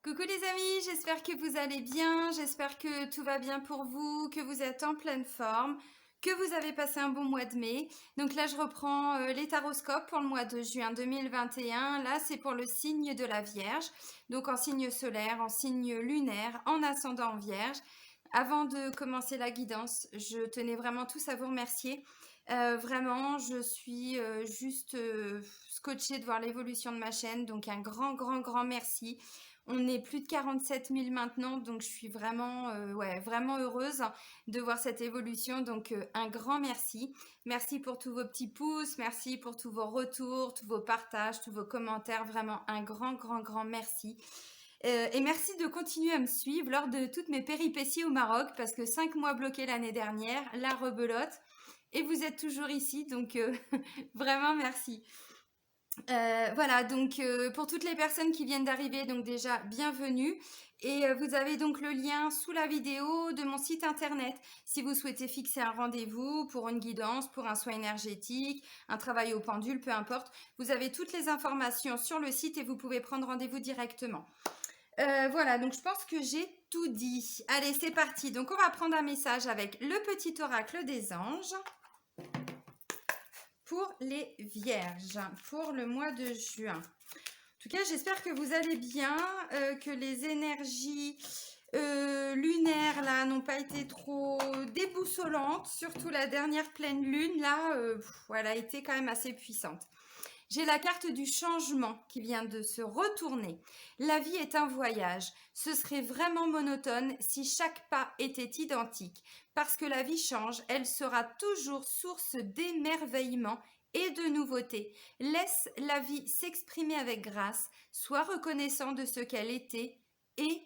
Coucou les amis, j'espère que vous allez bien, j'espère que tout va bien pour vous, que vous êtes en pleine forme, que vous avez passé un bon mois de mai. Donc là, je reprends les taroscopes pour le mois de juin 2021. Là, c'est pour le signe de la Vierge, donc en signe solaire, en signe lunaire, en ascendant en Vierge. Avant de commencer la guidance, je tenais vraiment tous à vous remercier. Vraiment, je suis juste scotchée de voir l'évolution de ma chaîne, donc un grand merci. On est plus de 47 000 maintenant, donc je suis vraiment, ouais, vraiment heureuse de voir cette évolution. Donc un grand merci. Merci pour tous vos petits pouces, merci pour tous vos retours, tous vos partages, tous vos commentaires. Vraiment un grand merci. Et merci de continuer à me suivre lors de toutes mes péripéties au Maroc, parce que 5 mois bloqués l'année dernière, la rebelote, et vous êtes toujours ici, donc vraiment merci. Voilà, donc pour toutes les personnes qui viennent d'arriver, donc déjà bienvenue. Et vous avez donc le lien sous la vidéo de mon site internet si vous souhaitez fixer un rendez-vous pour une guidance, pour un soin énergétique, un travail au pendule, peu importe. Vous avez toutes les informations sur le site et vous pouvez prendre rendez-vous directement. Voilà, donc je pense que j'ai tout dit. Allez, c'est parti. Donc on va prendre un message avec le petit oracle des anges pour les vierges, pour le mois de juin. En tout cas, j'espère que vous allez bien, que les énergies lunaires là n'ont pas été trop déboussolantes, surtout la dernière pleine lune là, elle a été quand même assez puissante. J'ai la carte du changement qui vient de se retourner. La vie est un voyage. Ce serait vraiment monotone si chaque pas était identique. Parce que la vie change, elle sera toujours source d'émerveillement et de nouveautés. Laisse la vie s'exprimer avec grâce. Sois reconnaissant de ce qu'elle était et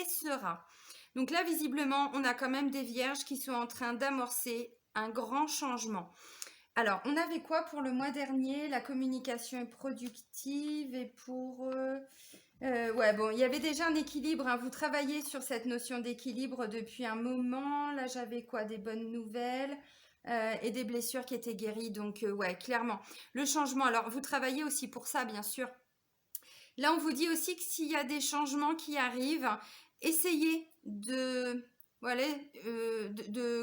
sera. Donc là, visiblement, on a quand même des vierges qui sont en train d'amorcer un grand changement. Alors, on avait quoi pour le mois dernier? La communication est productive et pour... ouais, bon, il y avait déjà un équilibre, hein. Vous travaillez sur cette notion d'équilibre depuis un moment. Là, j'avais quoi? Des bonnes nouvelles et des blessures qui étaient guéries. Donc, ouais, clairement. Le changement, alors, vous travaillez aussi pour ça, bien sûr. Là, on vous dit aussi que s'il y a des changements qui arrivent, essayez de, voilà,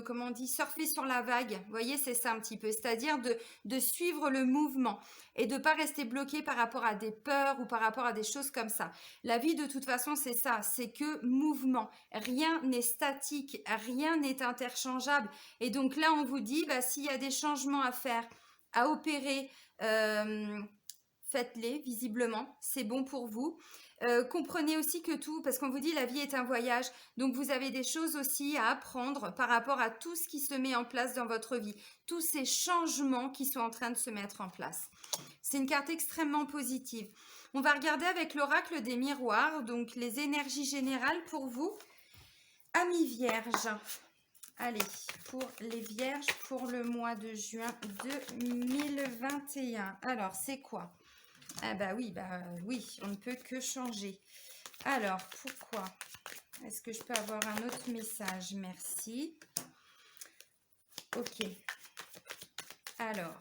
comment on dit, surfer sur la vague. Vous voyez, c'est ça un petit peu. C'est-à-dire de suivre le mouvement et de ne pas rester bloqué par rapport à des peurs ou par rapport à des choses comme ça. La vie, de toute façon, c'est ça. C'est que mouvement. Rien n'est statique. Rien n'est interchangeable. Et donc là, on vous dit, bah, s'il y a des changements à faire, à opérer, faites-les, visiblement, c'est bon pour vous. Comprenez aussi que tout, parce qu'on vous dit la vie est un voyage, donc vous avez des choses aussi à apprendre par rapport à tout ce qui se met en place dans votre vie, tous ces changements qui sont en train de se mettre en place. C'est une carte extrêmement positive. On va regarder avec l'oracle des miroirs, donc les énergies générales pour vous, amis vierges. Allez, pour les vierges, pour le mois de juin 2021. Alors, c'est quoi? Ah bah oui, on ne peut que changer. Alors, pourquoi? Est-ce que je peux avoir un autre message? Merci. Ok. Alors,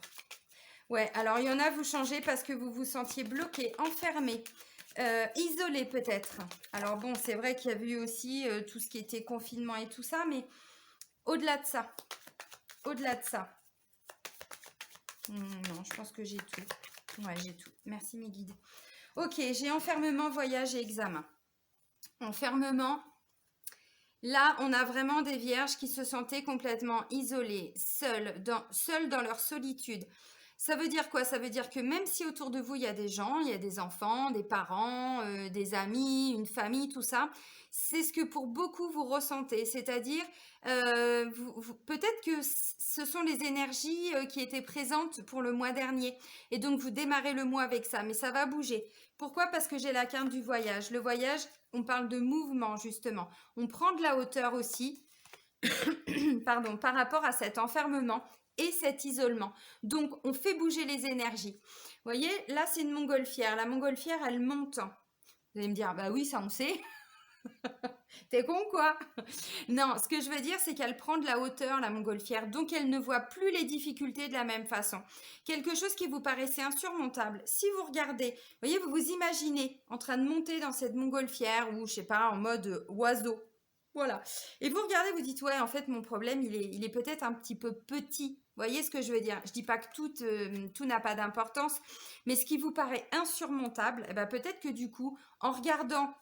ouais, alors il y en a, vous changez parce que vous vous sentiez bloqué, enfermé, isolé peut-être. Alors bon, c'est vrai qu'il y a eu aussi tout ce qui était confinement et tout ça, mais au-delà de ça, non, je pense que j'ai tout. Ouais, j'ai tout. Merci mes guides. Ok, j'ai enfermement, voyage et examen. Enfermement. Là, on a vraiment des vierges qui se sentaient complètement isolées, seules dans leur solitude. Ça veut dire quoi? Ça veut dire que même si autour de vous, il y a des gens, il y a des enfants, des parents, des amis, une famille, tout ça, c'est ce que pour beaucoup vous ressentez. C'est-à-dire, peut-être que ce sont les énergies qui étaient présentes pour le mois dernier. Et donc, vous démarrez le mois avec ça, mais ça va bouger. Pourquoi? Parce que j'ai la carte du voyage. Le voyage, on parle de mouvement, justement. On prend de la hauteur aussi, pardon, par rapport à cet enfermement et cet isolement. Donc, on fait bouger les énergies. Vous voyez, là, c'est une montgolfière. La montgolfière, elle monte. Vous allez me dire, bah oui, ça on sait. T'es con quoi? Non, ce que je veux dire, c'est qu'elle prend de la hauteur, la montgolfière, donc elle ne voit plus les difficultés de la même façon. Quelque chose qui vous paraissait insurmontable. Si vous regardez, vous voyez, vous vous imaginez en train de monter dans cette montgolfière ou, je sais pas, en mode oiseau. Voilà. Et vous regardez, vous dites, ouais, en fait, mon problème, il est peut-être un petit peu petit. Vous voyez ce que je veux dire? Je dis pas que tout n'a pas d'importance, mais ce qui vous paraît insurmontable, eh ben, peut-être que du coup, en regardant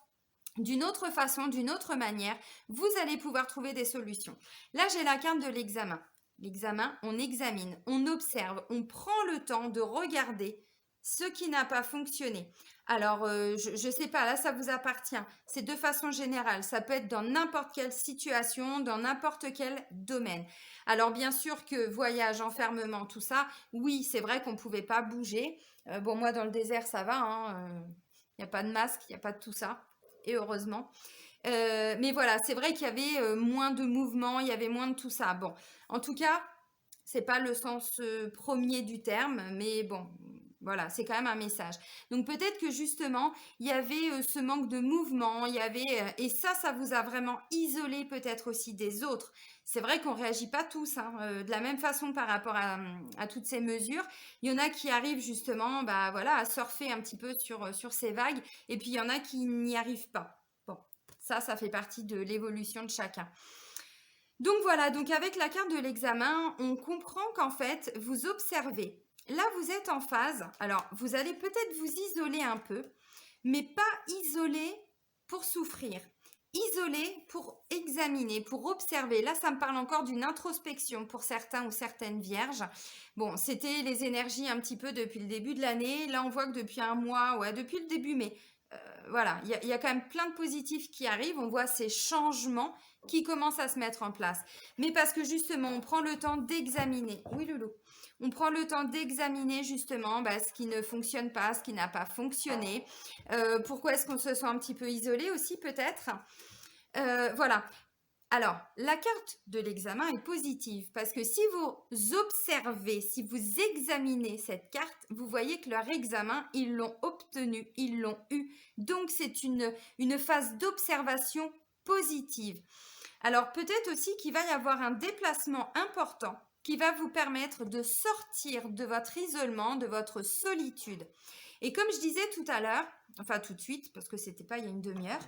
d'une autre façon, d'une autre manière, vous allez pouvoir trouver des solutions. Là, j'ai la carte de l'examen. L'examen, on examine, on observe, on prend le temps de regarder ce qui n'a pas fonctionné. Alors, je ne sais pas, là, ça vous appartient. C'est de façon générale. Ça peut être dans n'importe quelle situation, dans n'importe quel domaine. Alors, bien sûr que voyage, enfermement, tout ça, oui, c'est vrai qu'on ne pouvait pas bouger. Bon, moi, dans le désert, ça va. Il n'y a pas de masque, il n'y a pas de tout ça. Et heureusement. Mais voilà, c'est vrai qu'il y avait moins de mouvement, il y avait moins de tout ça. Bon, en tout cas, c'est pas le sens premier du terme, mais bon, voilà, c'est quand même un message. Donc peut-être que justement, il y avait ce manque de mouvement, il y avait et ça vous a vraiment isolé peut-être aussi des autres. C'est vrai qu'on réagit pas tous hein, de la même façon par rapport à toutes ces mesures. Il y en a qui arrivent justement, bah voilà, à surfer un petit peu sur ces vagues, et puis il y en a qui n'y arrivent pas. Bon, ça fait partie de l'évolution de chacun. Donc voilà, donc avec la carte de l'examen, on comprend qu'en fait, vous observez. Là, vous êtes en phase. Alors, vous allez peut-être vous isoler un peu, mais pas isoler pour souffrir. Isoler pour examiner, pour observer. Là, ça me parle encore d'une introspection pour certains ou certaines vierges. Bon, c'était les énergies un petit peu depuis le début de l'année. Là, on voit que depuis un mois, ouais, depuis le début, mais voilà, il y a quand même plein de positifs qui arrivent. On voit ces changements qui commencent à se mettre en place. Mais parce que justement, on prend le temps d'examiner. Oui, Loulou. On prend le temps d'examiner justement bah, ce qui ne fonctionne pas, ce qui n'a pas fonctionné. Pourquoi est-ce qu'on se sent un petit peu isolé aussi peut-être. Voilà. Alors, la carte de l'examen est positive parce que si vous observez, si vous examinez cette carte, vous voyez que leur examen, ils l'ont obtenu, ils l'ont eu. Donc, c'est une phase d'observation positive. Alors, peut-être aussi qu'il va y avoir un déplacement important qui va vous permettre de sortir de votre isolement, de votre solitude. Et comme je disais tout à l'heure, enfin tout de suite, parce que c'était pas il y a une demi-heure,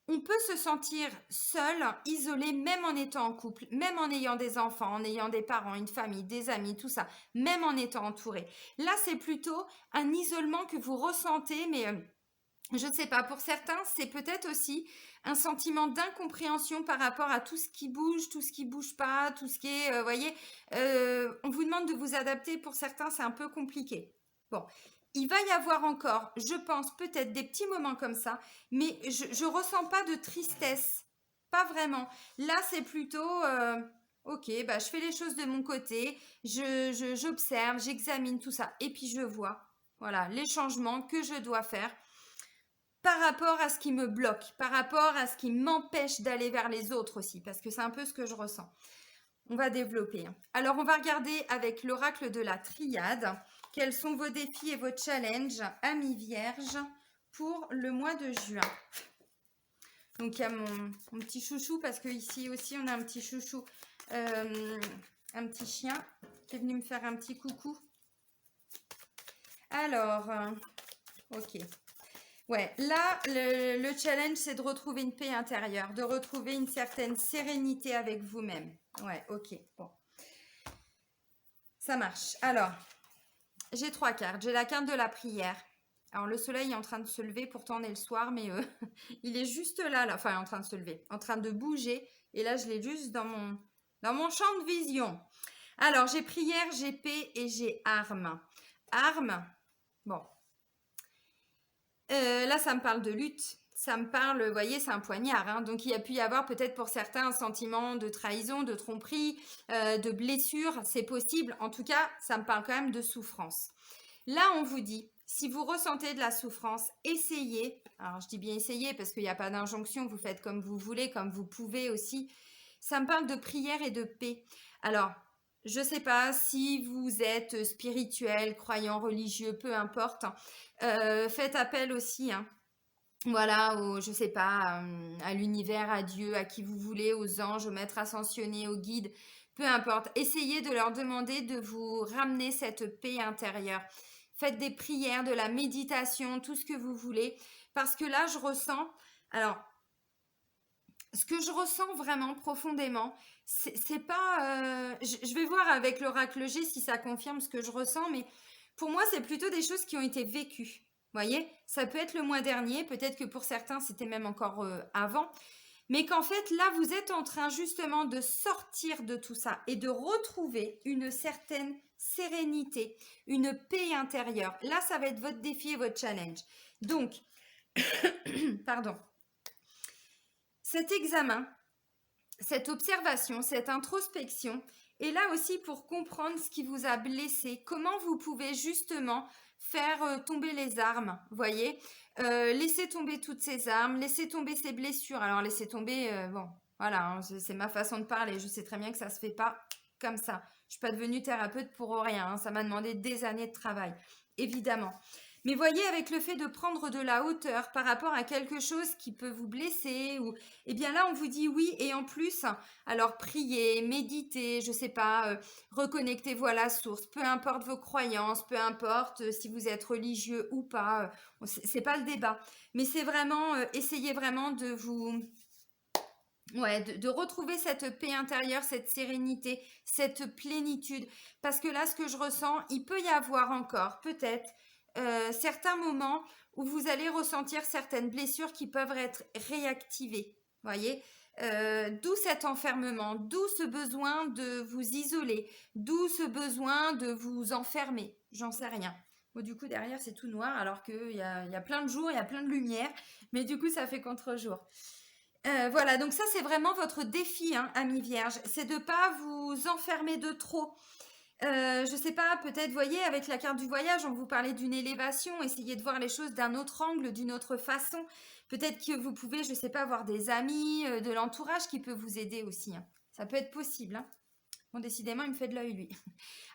on peut se sentir seul, isolé, même en étant en couple, même en ayant des enfants, en ayant des parents, une famille, des amis, tout ça, même en étant entouré. Là, c'est plutôt un isolement que vous ressentez, mais je ne sais pas, pour certains, c'est peut-être aussi un sentiment d'incompréhension par rapport à tout ce qui bouge, tout ce qui bouge pas, tout ce qui est, voyez, on vous demande de vous adapter. Pour certains, c'est un peu compliqué. Bon, il va y avoir encore, je pense, peut-être des petits moments comme ça, mais je ressens pas de tristesse, pas vraiment. Là, c'est plutôt, ok, bah, je fais les choses de mon côté, j'observe, j'examine tout ça, et puis je vois, voilà, les changements que je dois faire par rapport à ce qui me bloque, par rapport à ce qui m'empêche d'aller vers les autres aussi, parce que c'est un peu ce que je ressens. On va développer. Alors, on va regarder avec l'oracle de la triade, quels sont vos défis et vos challenges, amis vierges, pour le mois de juin. Donc, il y a mon petit chouchou, parce qu'ici aussi, on a un petit chouchou, un petit chien, qui est venu me faire un petit coucou. Alors, ok. Ouais, là, le challenge, c'est de retrouver une paix intérieure, de retrouver une certaine sérénité avec vous-même. Ouais, ok, bon. Ça marche. Alors, j'ai 3 cartes. J'ai la carte de la prière. Alors, le soleil est en train de se lever, pourtant on est le soir, mais il est juste là, enfin, en train de se lever, en train de bouger. Et là, je l'ai juste dans mon champ de vision. Alors, j'ai prière, j'ai paix et j'ai arme. Arme, bon. Là, ça me parle de lutte. Ça me parle, vous voyez, c'est un poignard. Hein, donc, il y a pu y avoir peut-être pour certains un sentiment de trahison, de tromperie, de blessure. C'est possible. En tout cas, ça me parle quand même de souffrance. Là, on vous dit, si vous ressentez de la souffrance, essayez. Alors, je dis bien essayez parce qu'il n'y a pas d'injonction. Vous faites comme vous voulez, comme vous pouvez aussi. Ça me parle de prière et de paix. Alors, je ne sais pas si vous êtes spirituel, croyant, religieux, peu importe. Faites appel aussi Voilà, je sais pas, à l'univers, à Dieu, à qui vous voulez, aux anges, aux maîtres ascensionnés, aux guides, peu importe. Essayez de leur demander de vous ramener cette paix intérieure. Faites des prières, de la méditation, tout ce que vous voulez. Parce que là, je ressens, alors, ce que je ressens vraiment profondément, c'est pas. Je vais voir avec l'oracle G si ça confirme ce que je ressens, mais pour moi, c'est plutôt des choses qui ont été vécues. Vous voyez, ça peut être le mois dernier, peut-être que pour certains, c'était même encore avant, mais qu'en fait, là, vous êtes en train justement de sortir de tout ça et de retrouver une certaine sérénité, une paix intérieure. Là, ça va être votre défi et votre challenge. Donc, pardon, cet examen, cette observation, cette introspection est là aussi pour comprendre ce qui vous a blessé, comment vous pouvez justement faire tomber les armes, voyez, laisser tomber toutes ces armes, laisser tomber ces blessures. Alors laisser tomber, bon, voilà, hein, c'est ma façon de parler, je sais très bien que ça se fait pas comme ça. Je suis pas devenue thérapeute pour rien, hein, ça m'a demandé des années de travail, évidemment. Mais voyez, avec le fait de prendre de la hauteur par rapport à quelque chose qui peut vous blesser, ou eh bien là on vous dit oui, et en plus, alors priez, méditez, je sais pas, reconnectez-vous à la source, peu importe vos croyances, peu importe si vous êtes religieux ou pas, c'est pas le débat, mais c'est vraiment, essayez vraiment de vous, ouais, de retrouver cette paix intérieure, cette sérénité, cette plénitude. Parce que là, ce que je ressens, il peut y avoir encore, peut-être, certains moments où vous allez ressentir certaines blessures qui peuvent être réactivées. Voyez. D'où cet enfermement, d'où ce besoin de vous isoler, d'où ce besoin de vous enfermer. J'en sais rien. Bon, du coup, derrière, c'est tout noir, alors qu'il y a plein de jours, il y a plein de lumière, mais du coup, ça fait contre-jour. Voilà, donc ça c'est vraiment votre défi, hein, amis vierges, c'est de ne pas vous enfermer de trop. Je sais pas, peut-être, voyez, avec la carte du voyage, on vous parlait d'une élévation, essayez de voir les choses d'un autre angle, d'une autre façon. Peut-être que vous pouvez, je sais pas, avoir des amis, de l'entourage qui peut vous aider aussi, hein. Ça peut être possible, hein. Bon, décidément, il me fait de l'œil, lui.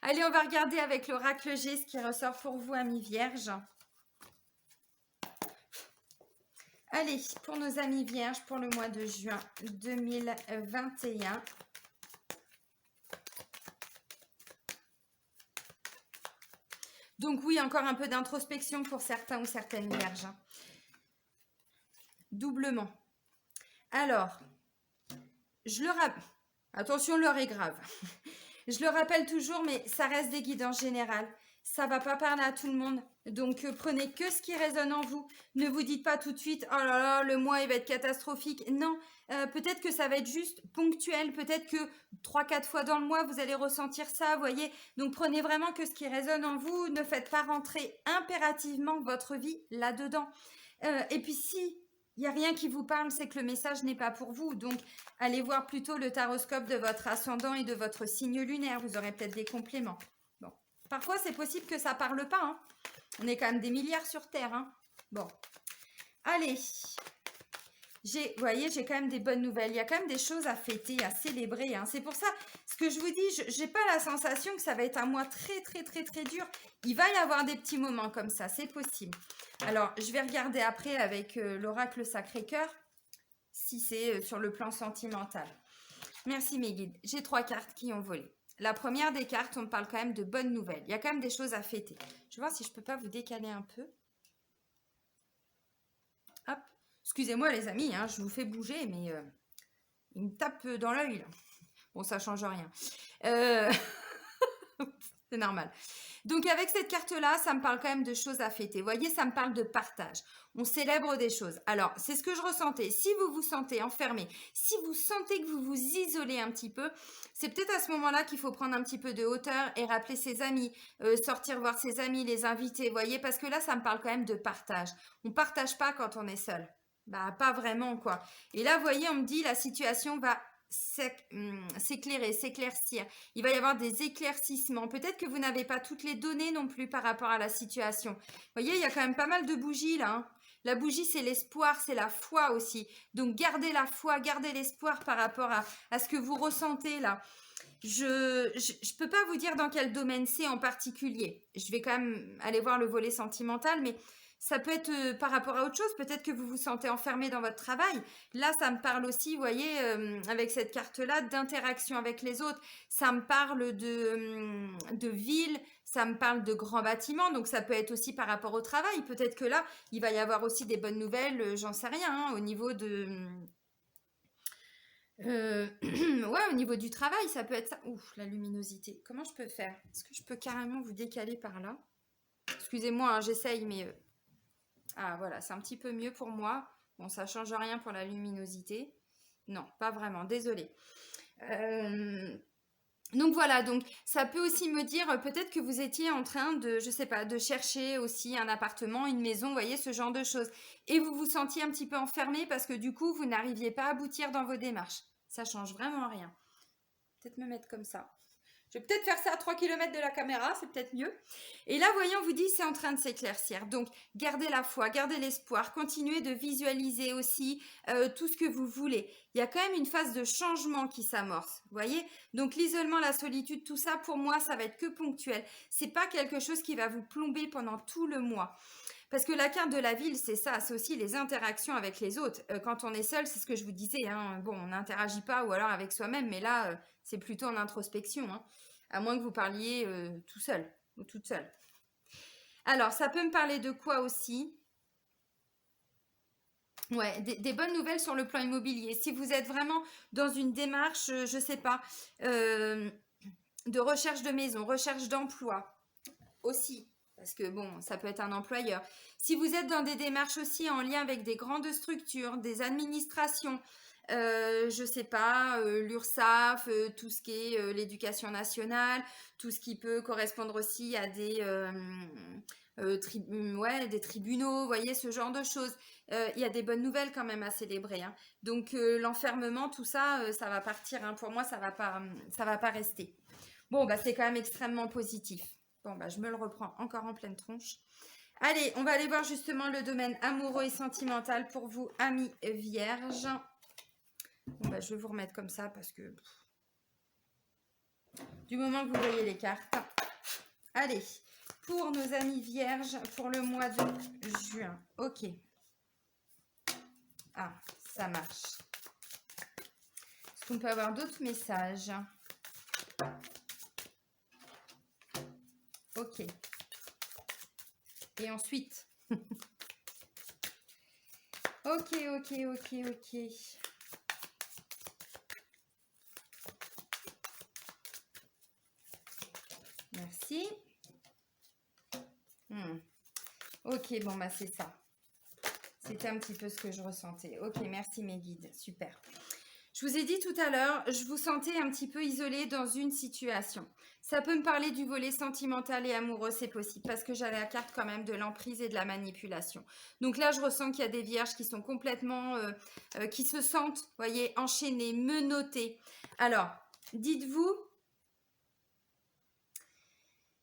Allez, on va regarder avec l'oracle G ce qui ressort pour vous, amis vierges. Allez, pour nos amis vierges, pour le mois de juin 2021. Donc oui, encore un peu d'introspection pour certains ou certaines vierges. Doublement. Alors, je le rappelle. Attention, l'heure est grave. Je le rappelle toujours, mais ça reste des guidances générales. Ça va pas parler à tout le monde. Donc, prenez que ce qui résonne en vous. Ne vous dites pas tout de suite, oh là là, le mois, il va être catastrophique. Non, peut-être que ça va être juste ponctuel. Peut-être que 3-4 fois dans le mois, vous allez ressentir ça, voyez. Donc, prenez vraiment que ce qui résonne en vous. Ne faites pas rentrer impérativement votre vie là-dedans. Et puis, si il n'y a rien qui vous parle, c'est que le message n'est pas pour vous. Donc, allez voir plutôt le taroscope de votre ascendant et de votre signe lunaire. Vous aurez peut-être des compléments. Bon. Parfois, c'est possible que ça ne parle pas, hein. On est quand même des milliards sur Terre, hein. Bon. Allez. Vous voyez, j'ai quand même des bonnes nouvelles. Il y a quand même des choses à fêter, à célébrer, hein. C'est pour ça, ce que je vous dis, je n'ai pas la sensation que ça va être un mois très, très, très, très dur. Il va y avoir des petits moments comme ça, c'est possible. Alors, je vais regarder après avec l'oracle Sacré-Cœur, si c'est sur le plan sentimental. Merci mes guides. J'ai 3 cartes qui ont volé. La première des cartes, on me parle quand même de bonnes nouvelles. Il y a quand même des choses à fêter. Je vais voir si je ne peux pas vous décaler un peu. Hop. Excusez-moi les amis, hein, je vous fais bouger, mais il me tape dans l'œil là. Bon, ça change rien. C'est normal. Donc avec cette carte-là, ça me parle quand même de choses à fêter. Vous voyez, ça me parle de partage. On célèbre des choses. Alors, c'est ce que je ressentais. Si vous vous sentez enfermé, si vous sentez que vous vous isolez un petit peu, c'est peut-être à ce moment-là qu'il faut prendre un petit peu de hauteur et rappeler ses amis, sortir voir ses amis, les inviter, vous voyez, parce que là, ça me parle quand même de partage. On ne partage pas quand on est seul. Bah, pas vraiment, quoi. Et là, vous voyez, on me dit, la situation va s'éclairer, s'éclaircir. Il va y avoir des éclaircissements. Peut-être que vous n'avez pas toutes les données non plus par rapport à la situation. Vous voyez, il y a quand même pas mal de bougies là, hein. La bougie, c'est l'espoir, c'est la foi aussi. Donc, gardez la foi, gardez l'espoir par rapport à ce que vous ressentez là. Je peux pas vous dire dans quel domaine c'est en particulier. Je vais quand même aller voir le volet sentimental, mais Ça peut être par rapport à autre chose. Peut-être que vous vous sentez enfermé dans votre travail. Là, ça me parle aussi, vous voyez, avec cette carte-là, d'interaction avec les autres. Ça me parle de ville, ça me parle de grands bâtiments. Donc, ça peut être aussi par rapport au travail. Peut-être que là, il va y avoir aussi des bonnes nouvelles, j'en sais rien, hein, au niveau de... ouais, au niveau du travail, ça peut être ça. Ouf, la luminosité. Comment je peux faire? Est-ce que je peux carrément vous décaler par là? Excusez-moi, hein, j'essaye, mais... Ah, voilà, c'est un petit peu mieux pour moi. Bon, ça change rien pour la luminosité. Non, pas vraiment, désolée. Donc voilà, donc ça peut aussi me dire peut-être que vous étiez en train de, je sais pas, de chercher aussi un appartement, une maison, vous voyez, ce genre de choses. Et vous vous sentiez un petit peu enfermé parce que du coup, vous n'arriviez pas à aboutir dans vos démarches. Ça change vraiment rien. Peut-être me mettre comme ça. Je vais peut-être faire ça à 3 km de la caméra, c'est peut-être mieux. Et là, voyons, on vous dit, c'est en train de s'éclaircir. Donc, gardez la foi, gardez l'espoir, continuez de visualiser aussi tout ce que vous voulez. Il y a quand même une phase de changement qui s'amorce, vous voyez? Donc, l'isolement, la solitude, tout ça, pour moi, ça va être que ponctuel. C'est pas quelque chose qui va vous plomber pendant tout le mois. Parce que la carte de la ville, c'est ça, c'est aussi les interactions avec les autres. Quand on est seul, c'est ce que je vous disais, hein, bon, on n'interagit pas ou alors avec soi-même, mais là, c'est plutôt en introspection, hein, à moins que vous parliez tout seul ou toute seule. Alors, ça peut me parler de quoi aussi? Ouais, des bonnes nouvelles sur le plan immobilier. Si vous êtes vraiment dans une démarche, je sais pas, de recherche de maison, recherche d'emploi aussi. Parce que bon, ça peut être un employeur. Si vous êtes dans des démarches aussi en lien avec des grandes structures, des administrations, je sais pas, l'URSSAF, tout ce qui est l'éducation nationale, tout ce qui peut correspondre aussi à des, ouais, des tribunaux, vous voyez, ce genre de choses. Il y a des bonnes nouvelles quand même à célébrer, hein. Donc l'enfermement, tout ça, ça va partir, hein. Pour moi, ça va pas rester. Bon, bah c'est quand même extrêmement positif. Bon, bah je me le reprends encore en pleine tronche. Allez, on va aller voir justement le domaine amoureux et sentimental pour vous, amis vierges. Bon, bah, je vais vous remettre comme ça parce que... Du moment que vous voyez les cartes. Allez, pour nos amis vierges, pour le mois de juin. Ok. Ah, ça marche. Est-ce qu'on peut avoir d'autres messages? Ok. Et ensuite... Ok. Merci. Ok, bon, bah c'est ça. C'était un petit peu ce que je ressentais. Ok, merci mes guides. Super. Je vous ai dit tout à l'heure, je vous sentais un petit peu isolé dans une situation. Ça peut me parler du volet sentimental et amoureux, c'est possible, parce que j'ai la carte quand même de l'emprise et de la manipulation. Donc là, je ressens qu'il y a des vierges qui sont complètement, qui se sentent, voyez, enchaînées, menottées. Alors, dites-vous,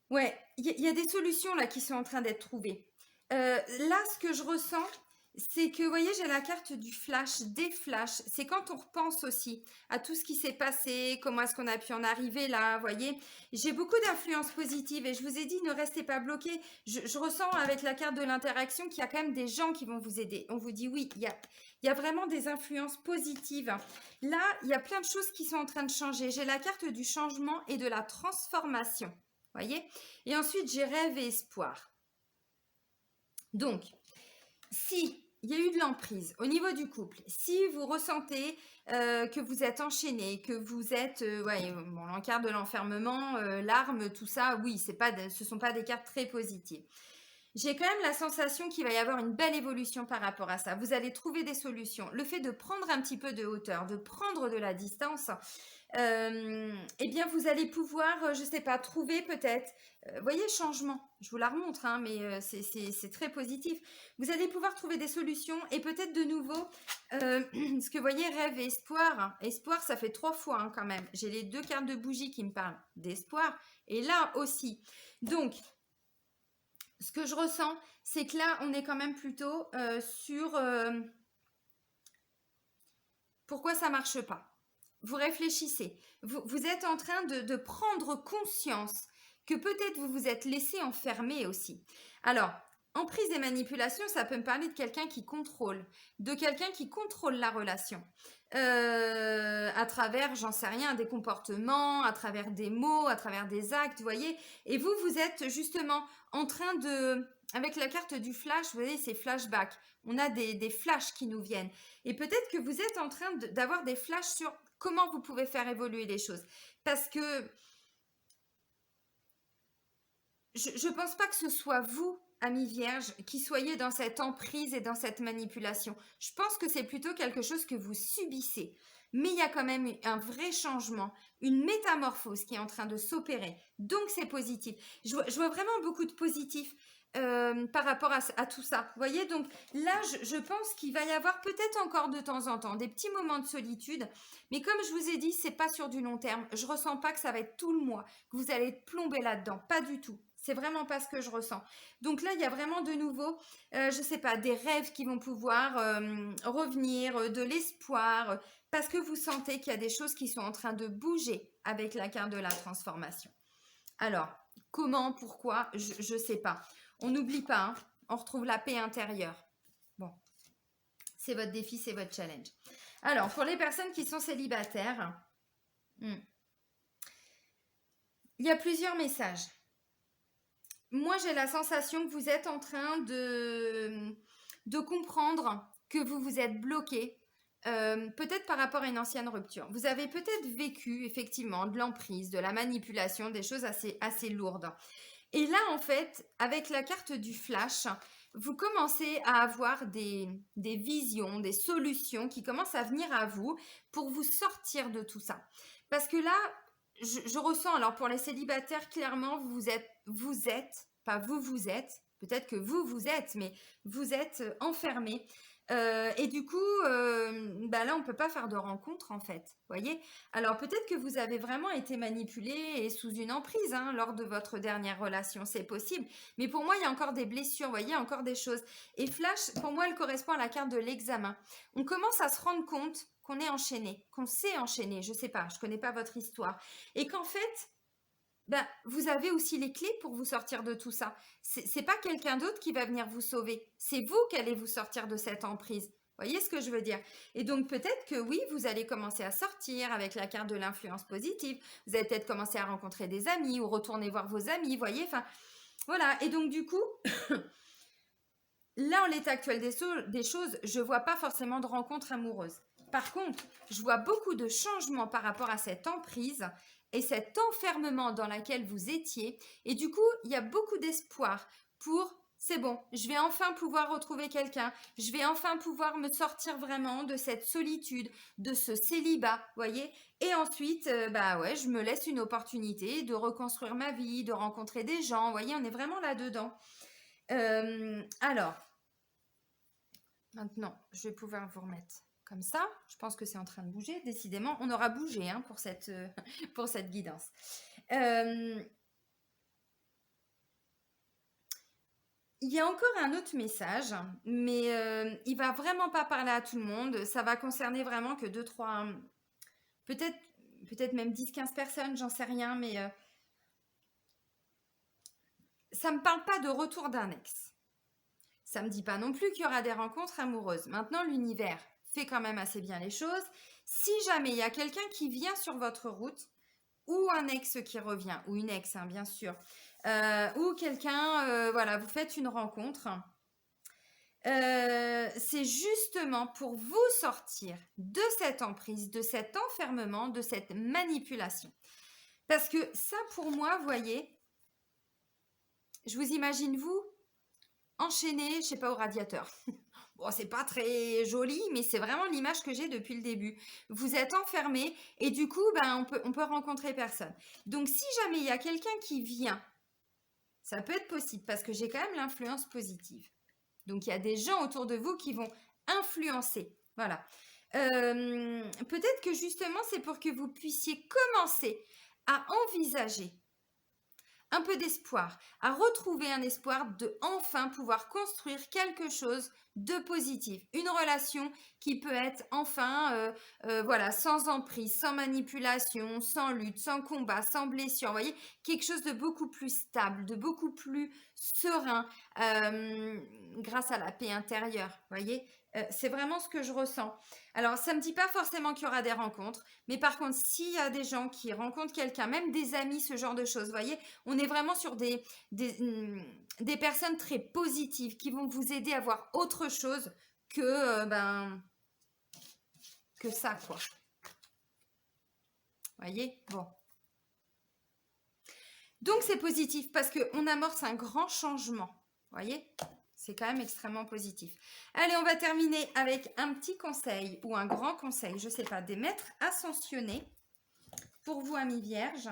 ouais, il y a des solutions là qui sont en train d'être trouvées. Là, ce que je ressens, c'est que, vous voyez, j'ai la carte du flash, des flashs. C'est quand on repense aussi à tout ce qui s'est passé, comment est-ce qu'on a pu en arriver là, vous voyez. J'ai beaucoup d'influences positives et je vous ai dit, ne restez pas bloqués. Je ressens avec la carte de l'interaction qu'il y a quand même des gens qui vont vous aider. On vous dit oui, il y a vraiment des influences positives. Là, il y a plein de choses qui sont en train de changer. J'ai la carte du changement et de la transformation, voyez. Et ensuite, j'ai rêve et espoir. Donc, si il y a eu de l'emprise au niveau du couple, si vous ressentez que vous êtes enchaîné, que vous êtes, ouais, bon, l'encart de l'enfermement, l'arme, tout ça, oui, ce ne sont pas des cartes très positives. J'ai quand même la sensation qu'il va y avoir une belle évolution par rapport à ça. Vous allez trouver des solutions. Le fait de prendre un petit peu de hauteur, de prendre de la distance, eh bien, vous allez pouvoir, je ne sais pas, trouver peut-être, voyez, changement. Je vous la remontre, hein, mais c'est très positif. Vous allez pouvoir trouver des solutions et peut-être de nouveau, ce que vous voyez, rêve et espoir. Hein. Espoir, ça fait 3 fois hein, quand même. J'ai les 2 cartes de bougie qui me parlent d'espoir et là aussi. Donc, ce que je ressens, c'est que là, on est quand même plutôt sur pourquoi ça ne marche pas. Vous réfléchissez. Vous êtes en train de prendre conscience que peut-être vous vous êtes laissé enfermer aussi. Alors, emprise et manipulation, ça peut me parler de quelqu'un qui contrôle, la relation. À travers, j'en sais rien, des comportements, à travers des mots, à travers des actes, vous voyez. Et vous, vous êtes justement en train de, avec la carte du flash, vous voyez, c'est flashback. On a des flashs qui nous viennent. Et peut-être que vous êtes en train d'avoir des flashs sur comment vous pouvez faire évoluer les choses. Parce que je ne pense pas que ce soit vous, amis vierges, qui soyez dans cette emprise et dans cette manipulation. Je pense que c'est plutôt quelque chose que vous subissez. Mais il y a quand même un vrai changement, une métamorphose qui est en train de s'opérer. Donc c'est positif. Je vois vraiment beaucoup de positifs par rapport à tout ça. Vous voyez, donc là, je pense qu'il va y avoir peut-être encore de temps en temps des petits moments de solitude. Mais comme je vous ai dit, c'est pas sur du long terme. Je ressens pas que ça va être tout le mois, que vous allez être plombé là-dedans. Pas du tout. C'est vraiment pas ce que je ressens. Donc là, il y a vraiment de nouveau, je sais pas, des rêves qui vont pouvoir revenir, de l'espoir, parce que vous sentez qu'il y a des choses qui sont en train de bouger avec la carte de la transformation. Alors, comment, pourquoi, je sais pas. On n'oublie pas, hein, on retrouve la paix intérieure. Bon, c'est votre défi, c'est votre challenge. Alors, pour les personnes qui sont célibataires, il y a plusieurs messages. Moi, j'ai la sensation que vous êtes en train de comprendre que vous vous êtes bloqué, peut-être par rapport à une ancienne rupture. Vous avez peut-être vécu, effectivement, de l'emprise, de la manipulation, des choses assez lourdes. Et là, en fait, avec la carte du flash, vous commencez à avoir des visions, des solutions qui commencent à venir à vous pour vous sortir de tout ça. Parce que là, je ressens, alors pour les célibataires, clairement, vous êtes, pas vous êtes, peut-être que vous êtes, mais vous êtes enfermés. Et du coup, là, on ne peut pas faire de rencontre, en fait. Voyez. Alors, peut-être que vous avez vraiment été manipulé et sous une emprise hein, lors de votre dernière relation. C'est possible. Mais pour moi, il y a encore des blessures, vous voyez, encore des choses. Et Flash, pour moi, elle correspond à la carte de l'examen. On commence à se rendre compte qu'on est enchaîné, qu'on s'est enchaîné. Je ne sais pas, je ne connais pas votre histoire. Et qu'en fait, vous avez aussi les clés pour vous sortir de tout ça. C'est pas quelqu'un d'autre qui va venir vous sauver. C'est vous qui allez vous sortir de cette emprise. Voyez ce que je veux dire? Et donc peut-être que oui, vous allez commencer à sortir avec la carte de l'influence positive. Vous allez peut-être commencer à rencontrer des amis ou retourner voir vos amis. Voyez, enfin voilà. Et donc du coup, là en l'état actuel des choses, je vois pas forcément de rencontre amoureuse. Par contre, je vois beaucoup de changements par rapport à cette emprise et cet enfermement dans lequel vous étiez. Et du coup, il y a beaucoup d'espoir pour c'est bon, je vais enfin pouvoir retrouver quelqu'un, je vais enfin pouvoir me sortir vraiment de cette solitude, de ce célibat, voyez. Et ensuite, je me laisse une opportunité de reconstruire ma vie, de rencontrer des gens, voyez, on est vraiment là-dedans. Alors, maintenant, je vais pouvoir vous remettre comme ça. Je pense que c'est en train de bouger. Décidément, on aura bougé hein, pour cette guidance. Il y a encore un autre message, mais il va vraiment pas parler à tout le monde. Ça va concerner vraiment que 2, 3, peut-être même 10, 15 personnes, j'en sais rien, mais ça me parle pas de retour d'un ex. Ça me dit pas non plus qu'il y aura des rencontres amoureuses. Maintenant, l'univers fait quand même assez bien les choses. Si jamais il y a quelqu'un qui vient sur votre route, ou un ex qui revient, ou une ex, hein, bien sûr, ou quelqu'un, vous faites une rencontre, c'est justement pour vous sortir de cette emprise, de cet enfermement, de cette manipulation. Parce que ça, pour moi, vous voyez, je vous imagine vous enchaîné, je sais pas, au radiateur. Bon, c'est pas très joli, mais c'est vraiment l'image que j'ai depuis le début. Vous êtes enfermé et du coup, on peut rencontrer personne. Donc, si jamais il y a quelqu'un qui vient, ça peut être possible parce que j'ai quand même l'influence positive. Donc, il y a des gens autour de vous qui vont influencer. Voilà. Peut-être que justement, c'est pour que vous puissiez commencer à envisager un peu d'espoir, à retrouver un espoir de enfin pouvoir construire quelque chose de positif. Une relation qui peut être enfin, voilà, sans emprise, sans manipulation, sans lutte, sans combat, sans blessure. Vous voyez, quelque chose de beaucoup plus stable, de beaucoup plus serein, grâce à la paix intérieure. Vous voyez, c'est vraiment ce que je ressens. Alors, ça ne me dit pas forcément qu'il y aura des rencontres, mais par contre, s'il y a des gens qui rencontrent quelqu'un, même des amis, ce genre de choses, vous voyez, on est vraiment sur des personnes très positives qui vont vous aider à voir autre chose que, que ça, quoi. Vous voyez, bon. Donc, c'est positif parce qu'on amorce un grand changement. Vous voyez, c'est quand même extrêmement positif. Allez, on va terminer avec un petit conseil ou un grand conseil, je ne sais pas, des maîtres ascensionnés pour vous, amis vierges.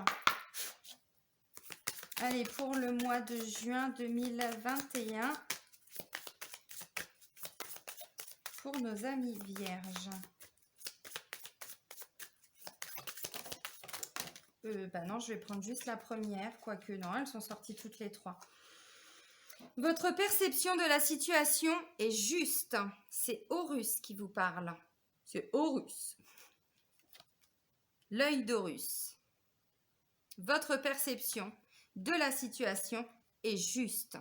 Allez, pour le mois de juin 2021, pour nos amis vierges. Non, je vais prendre juste la première, quoique non, elles sont sorties toutes les trois. Votre perception de la situation est juste. C'est Horus qui vous parle. C'est Horus. L'œil d'Horus. Votre perception de la situation est juste.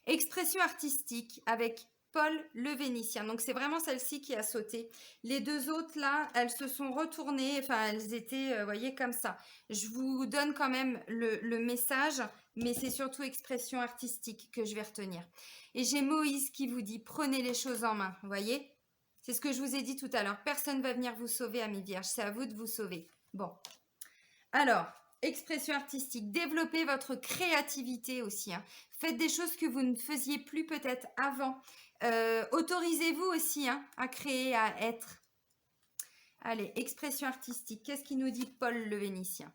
Expression artistique avec Paul le Vénitien. Donc, c'est vraiment celle-ci qui a sauté. Les deux autres, là, elles se sont retournées. Enfin, elles étaient, vous voyez, comme ça. Je vous donne quand même le message, mais c'est surtout expression artistique que je vais retenir. Et j'ai Moïse qui vous dit, prenez les choses en main. Vous voyez? C'est ce que je vous ai dit tout à l'heure. Personne ne va venir vous sauver, amis vierges. C'est à vous de vous sauver. Bon. Alors, expression artistique. Développez votre créativité aussi. Hein. Faites des choses que vous ne faisiez plus peut-être avant. Autorisez-vous aussi à créer, à être. Allez, expression artistique. Qu'est-ce qu'il nous dit Paul le Vénitien?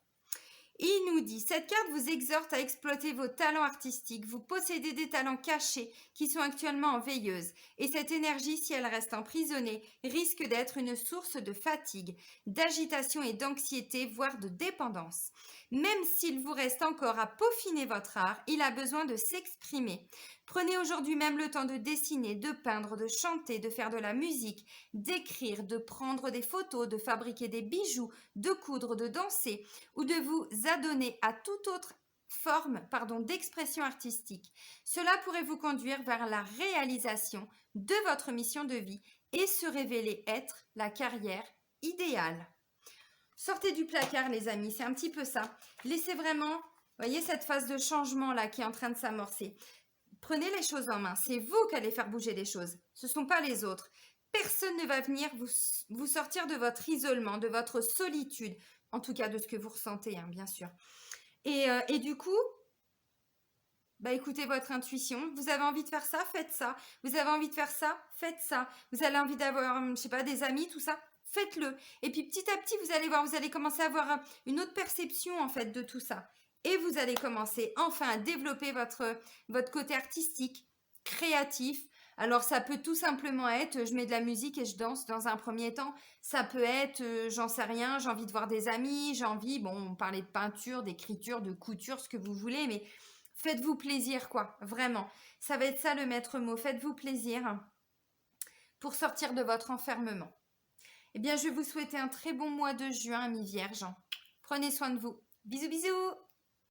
Il nous dit, cette carte vous exhorte à exploiter vos talents artistiques. Vous possédez des talents cachés qui sont actuellement en veilleuse. Et cette énergie, si elle reste emprisonnée, risque d'être une source de fatigue, d'agitation et d'anxiété, voire de dépendance. Même s'il vous reste encore à peaufiner votre art, il a besoin de s'exprimer. Prenez aujourd'hui même le temps de dessiner, de peindre, de chanter, de faire de la musique, d'écrire, de prendre des photos, de fabriquer des bijoux, de coudre, de danser ou de vous adonner à toute autre forme d'expression artistique. Cela pourrait vous conduire vers la réalisation de votre mission de vie et se révéler être la carrière idéale. Sortez du placard, les amis, c'est un petit peu ça. Laissez vraiment, voyez cette phase de changement là qui est en train de s'amorcer. Prenez les choses en main, c'est vous qui allez faire bouger les choses, ce ne sont pas les autres. Personne ne va venir vous sortir de votre isolement, de votre solitude, en tout cas de ce que vous ressentez, bien sûr. Et du coup, écoutez votre intuition. Vous avez envie de faire ça, faites ça. Vous avez envie de faire ça, faites ça. Vous avez envie d'avoir, je sais pas, des amis, tout ça, faites-le. Et puis petit à petit, vous allez voir, vous allez commencer à avoir une autre perception en fait de tout ça. Et vous allez commencer enfin à développer votre côté artistique, créatif. Alors ça peut tout simplement être, je mets de la musique et je danse dans un premier temps. Ça peut être, j'en sais rien, j'ai envie de voir des amis, j'ai envie, on parlait de peinture, d'écriture, de couture, ce que vous voulez, mais faites-vous plaisir quoi, vraiment. Ça va être ça le maître mot, faites-vous plaisir pour sortir de votre enfermement. Eh bien, je vais vous souhaiter un très bon mois de juin, amis vierges. Prenez soin de vous. Bisous, bisous!